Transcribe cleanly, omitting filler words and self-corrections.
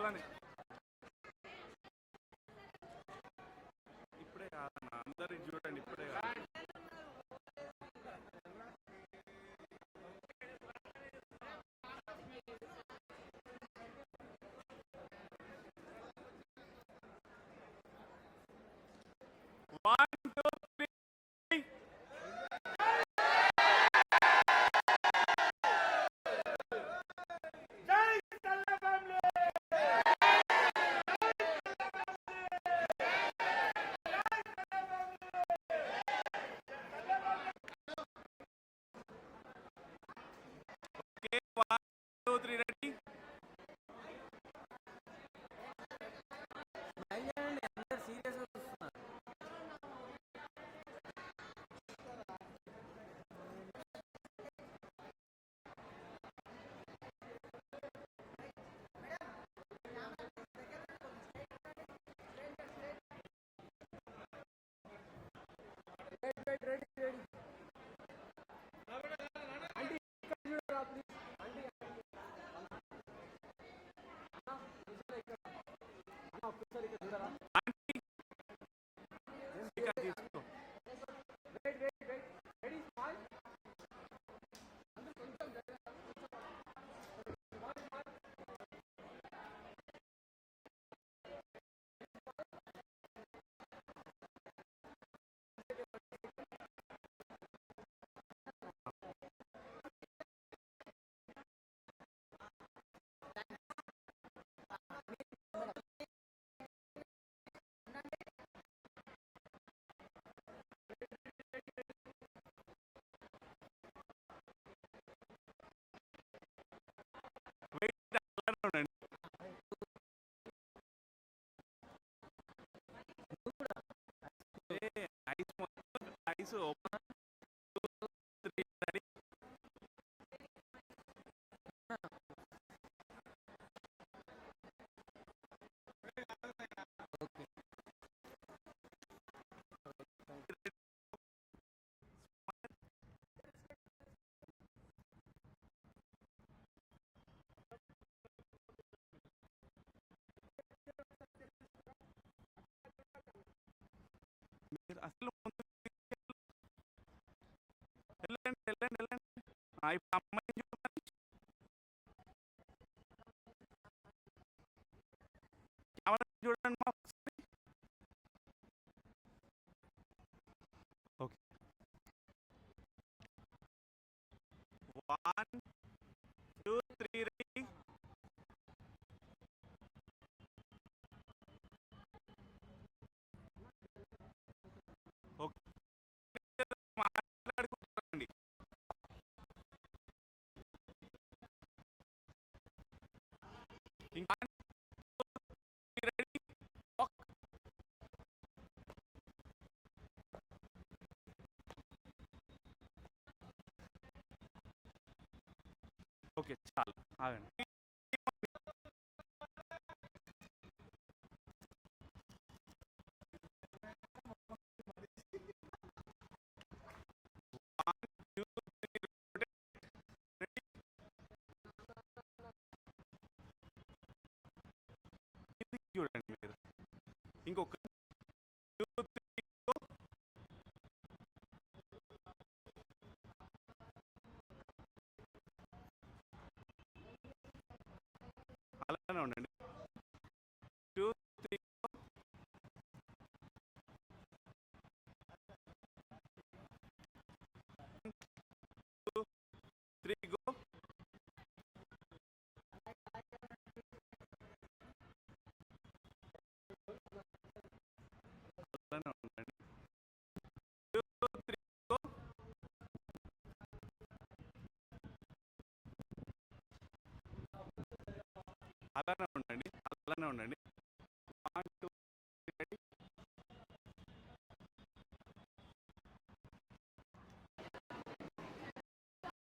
అలానే ఇప్పుడే కాదన్న, అందరికి చూడండి ఇప్పుడే కాదు. One two three. Okay, one two three ready. ఇక్కడ తీసుకో. వెయిట్, అలానే ఉండండి. ఐస్ మొత్తం ఐస్ ఓపెన్. Three ready. మీరు అసలు ముందు వెళ్ళండి వెళ్ళండి వెళ్ళండి. ఇప్పుడు అమ్మాయిని చూడండి. కెమెరా చూడండి మా. Okay, one two three ready. Okay, మాట్లాడుకుంటారండి. ఇంకా రెడీ. ఓకే, చాలు, ఆగండి. One two three ready. ఇది చూడండి మీరు. ఇంకొక టూ త్రీ గో. అలానే ఉండండి. Two three go. Two three go. అలానే ఉండండి. Two three go. అలానే ఉండండి. అలానే ఉండండి.